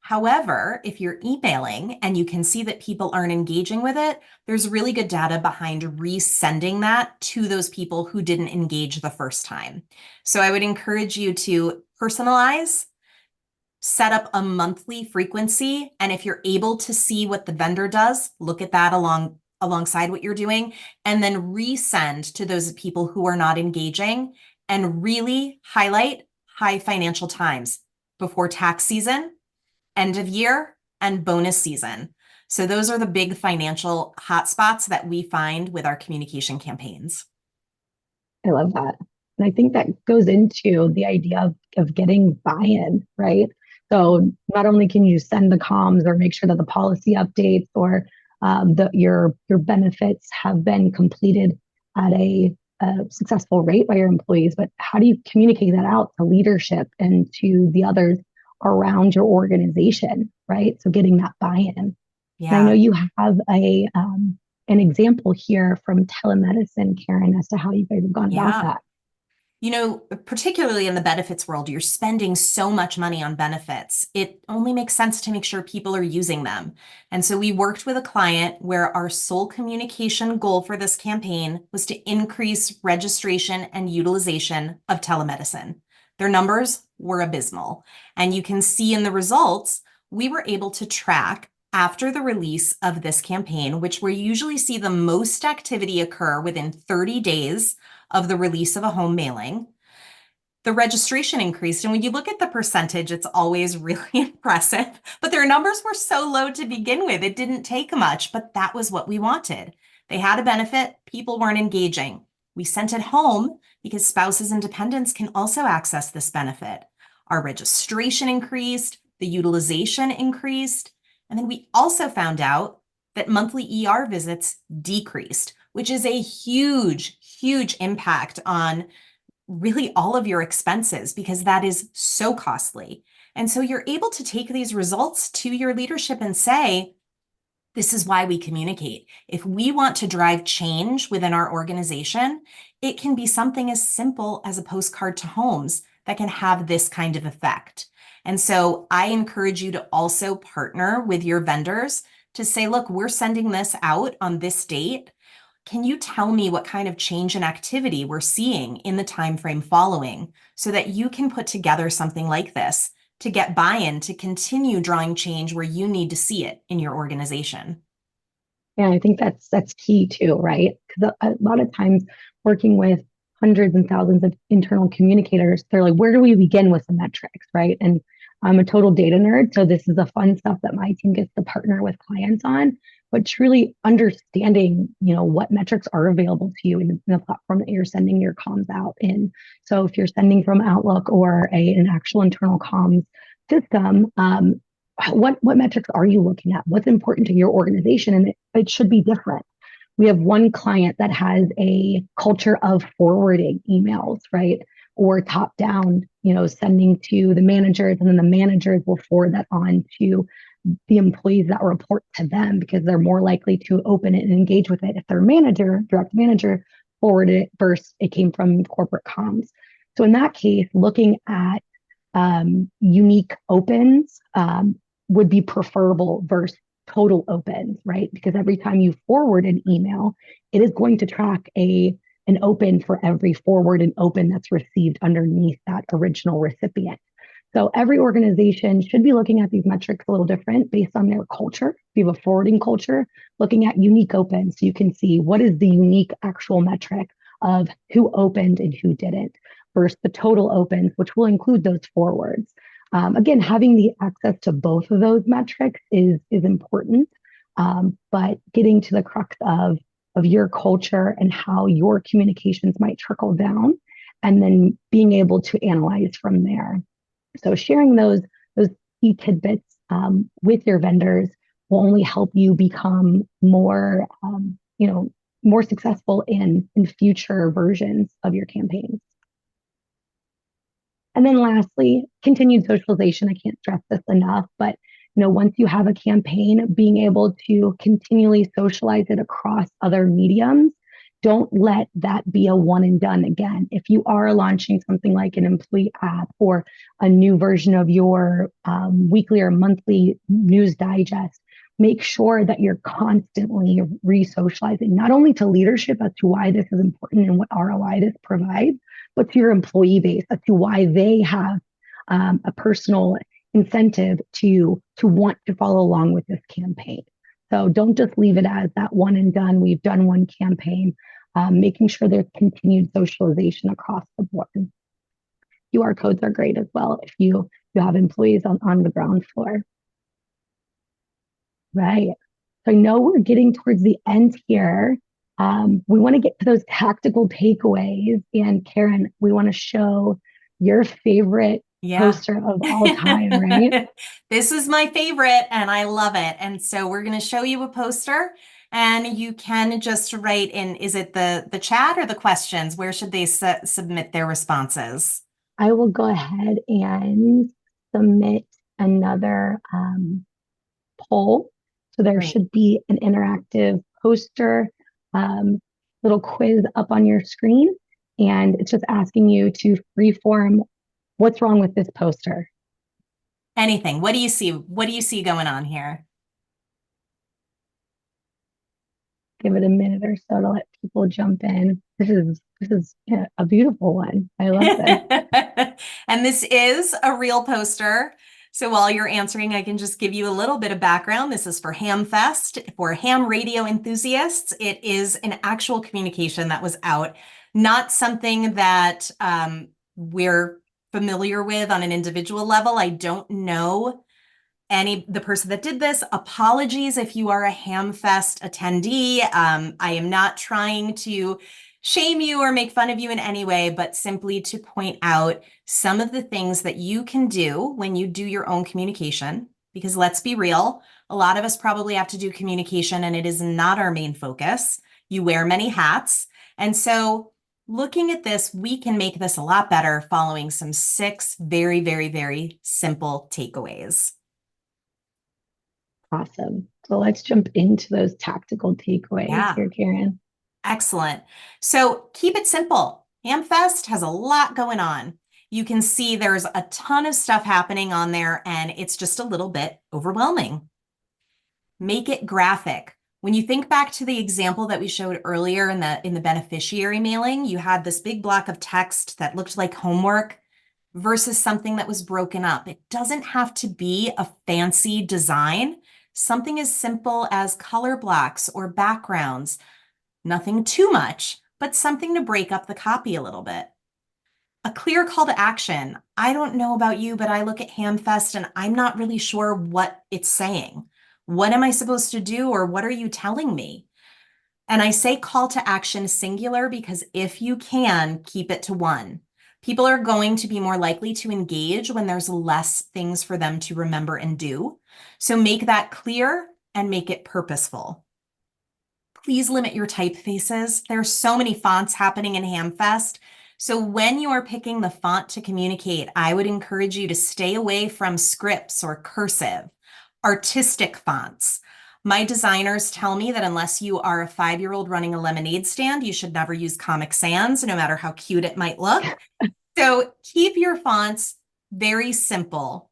However, if you're emailing and you can see that people aren't engaging with it, there's really good data behind resending that to those people who didn't engage the first time. So I would encourage you to personalize, set up a monthly frequency, and if you're able to see what the vendor does, look at that alongside what you're doing, and then resend to those people who are not engaging, and really highlight high financial times before tax season, end of year, and bonus season. So those are the big financial hotspots that we find with our communication campaigns. I love that. And I think that goes into the idea of getting buy-in, right? So not only can you send the comms or make sure that the policy updates or your benefits have been completed at a successful rate by your employees, but how do you communicate that out to leadership and to the others around your organization, right? So getting that buy-in. And I know Yeah. you have a an example here from telemedicine, Karen, as to how you guys have gone about Yeah. that. Particularly in the benefits world, you're spending so much money on benefits. It only makes sense to make sure people are using them. And so we worked with a client where our sole communication goal for this campaign was to increase registration and utilization of telemedicine. Their numbers were abysmal. And you can see in the results, we were able to track after the release of this campaign, which we usually see the most activity occur within 30 days of the release of a home mailing, the registration increased. And when you look at the percentage, it's always really impressive. But their numbers were so low to begin with. It didn't take much, but that was what we wanted. They had a benefit, people weren't engaging. We sent it home because spouses and dependents can also access this benefit. Our registration increased, the utilization increased, and then we also found out that monthly ER visits decreased, which is a huge, huge impact on really all of your expenses because that is so costly. And so you're able to take these results to your leadership and say, this is why we communicate. If we want to drive change within our organization, it can be something as simple as a postcard to homes that can have this kind of effect. And so I encourage you to also partner with your vendors to say, look, we're sending this out on this date. Can you tell me what kind of change in activity we're seeing in the time frame following so that you can put together something like this to get buy-in to continue drawing change where you need to see it in your organization? Yeah, I think that's key too, right? Because a lot of times working with hundreds and thousands of internal communicators, they're like, where do we begin with the metrics, right? And I'm a total data nerd, so this is the fun stuff that my team gets to partner with clients on. But truly understanding, what metrics are available to you in the platform that you're sending your comms out in. So if you're sending from Outlook or an actual internal comms system, what metrics are you looking at? What's important to your organization? And it should be different. We have one client that has a culture of forwarding emails, right? Or top down, sending to the managers, and then the managers will forward that on to the employees that report to them because they're more likely to open it and engage with it if their manager, direct manager, forwarded it versus it came from corporate comms. So in that case, looking at unique opens would be preferable versus total opens, right? Because every time you forward an email, it is going to track an open for every forward and open that's received underneath that original recipient. So every organization should be looking at these metrics a little different based on their culture. If you have a forwarding culture, looking at unique opens, so you can see what is the unique actual metric of who opened and who didn't versus the total opens, which will include those forwards. Again, having the access to both of those metrics is important, but getting to the crux of your culture and how your communications might trickle down, and then being able to analyze from there. So sharing those key tidbits with your vendors will only help you become more successful in future versions of your campaigns. And then lastly, continued socialization. I can't stress this enough, but once you have a campaign, being able to continually socialize it across other mediums, don't let that be a one and done again. If you are launching something like an employee app or a new version of your weekly or monthly news digest, make sure that you're constantly re-socializing, not only to leadership as to why this is important and what ROI this provides, but to your employee base as to why they have a personal incentive to want to follow along with this campaign. So don't just leave it as that one and done. We've done one campaign, making sure there's continued socialization across the board. QR codes are great as well if you have employees on the ground floor. Right. So I know we're getting towards the end here. We want to get to those tactical takeaways. And Karen, we want to show your favorite Yeah. poster of all time, right? This is my favorite and I love it. And so we're going to show you a poster and you can just write in, is it the chat or the questions? Where should they submit their responses? I will go ahead and submit another poll. So there Great. should be an interactive poster, um, little quiz up on your screen. And it's just asking you to freeform what's wrong with this poster. Anything. What do you see? What do you see going on here? Give it a minute or so to let people jump in. This is a beautiful one. I love this. And this is a real poster. So while you're answering, I can just give you a little bit of background. This is for Hamfest, for ham radio enthusiasts. It is an actual communication that was out, not something that we're familiar with on an individual level. I don't know the person that did this. Apologies if you are a Hamfest attendee. I am not trying to shame you or make fun of you in any way, but simply to point out some of the things that you can do when you do your own communication. Because let's be real, a lot of us probably have to do communication and it is not our main focus. You wear many hats. And so looking at this, we can make this a lot better following some 6 very, very, very simple takeaways. Awesome. So let's jump into those tactical takeaways Yeah. here, Karen. Excellent. So keep it simple. Hamfest has a lot going on. You can see there's a ton of stuff happening on there, and it's just a little bit overwhelming. Make it graphic. When you think back to the example that we showed earlier in the beneficiary mailing, you had this big block of text that looked like homework versus something that was broken up. It doesn't have to be a fancy design. Something as simple as color blocks or backgrounds. Nothing too much, but something to break up the copy a little bit. A clear call to action. I don't know about you, but I look at Hamfest and I'm not really sure what it's saying. What am I supposed to do or what are you telling me? And I say call to action singular because if you can, keep it to one. People are going to be more likely to engage when there's less things for them to remember and do. So make that clear and make it purposeful. Please limit your typefaces. There are so many fonts happening in Hamfest. So when you are picking the font to communicate, I would encourage you to stay away from scripts or cursive, artistic fonts. My designers tell me that unless you are a 5-year-old running a lemonade stand, you should never use Comic Sans, no matter how cute it might look. So keep your fonts very simple.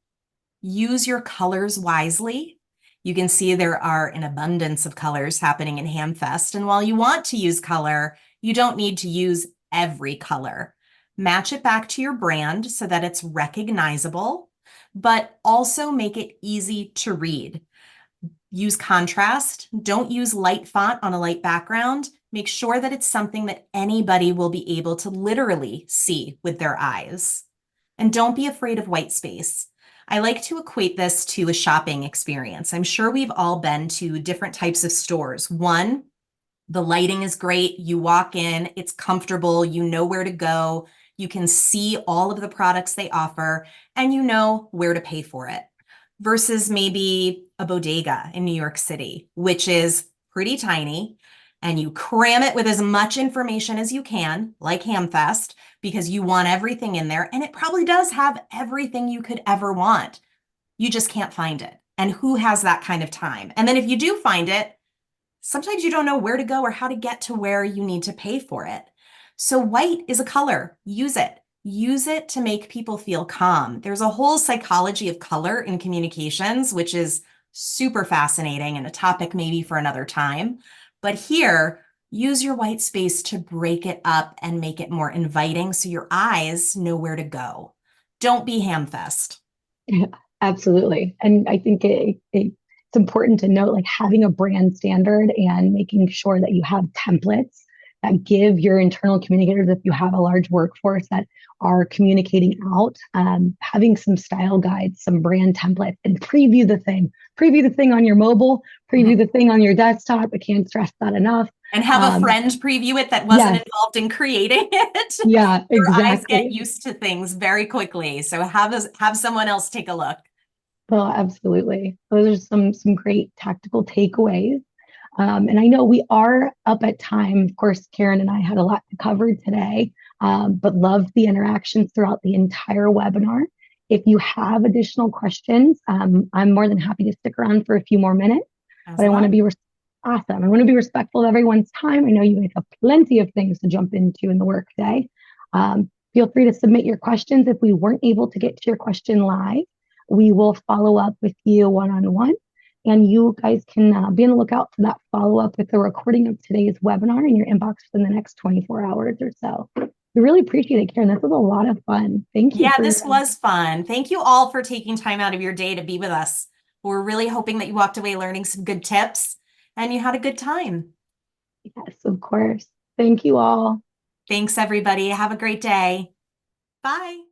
Use your colors wisely. You can see there are an abundance of colors happening in Hamfest. And while you want to use color, you don't need to use every color. Match it back to your brand so that it's recognizable, but also make it easy to read. Use contrast. Don't use light font on a light background. Make sure that it's something that anybody will be able to literally see with their eyes. And don't be afraid of white space. I like to equate this to a shopping experience. I'm sure we've all been to different types of stores. One, the lighting is great. You walk in, it's comfortable. You know where to go. You can see all of the products they offer, and you know where to pay for it. Versus maybe a bodega in New York City, which is pretty tiny, and you cram it with as much information as you can, like Hamfest, because you want everything in there, and it probably does have everything you could ever want. You just can't find it. And who has that kind of time? And then if you do find it, sometimes you don't know where to go or how to get to where you need to pay for it. So white is a color. Use it. Use it to make people feel calm. There's a whole psychology of color in communications, which is super fascinating and a topic maybe for another time. But here, use your white space to break it up and make it more inviting so your eyes know where to go. Don't be Hamfest. Yeah, absolutely. And I think it's important to note like having a brand standard and making sure that you have templates that give your internal communicators, if you have a large workforce that are communicating out, having some style guides, some brand templates, and preview the thing on your mobile, preview the thing on your desktop. I can't stress that enough. And have a friend preview it that wasn't Yes, involved in creating it. yeah, Your eyes get exactly. used to things very quickly. So have someone else take a look. Well, absolutely. Those are some great tactical takeaways. And I know we are up at time. Of course, Karen and I had a lot to cover today, but loved the interactions throughout the entire webinar. If you have additional questions, I'm more than happy to stick around for a few more minutes, As but I want to well. be awesome. I want to be respectful of everyone's time. I know you guys have plenty of things to jump into in the workday. Feel free to submit your questions. If we weren't able to get to your question live, we will follow up with you one-on-one. And you guys can be on the lookout for that follow up with the recording of today's webinar in your inbox within the next 24 hours or so. We really appreciate it, Karen. This was a lot of fun. Thank you Yeah, for this was fun. Thank you all for taking time out of your day to be with us. We're really hoping that you walked away learning some good tips and you had a good time. yes, of course. Thank you all. Thanks, everybody. Have a great day. Bye.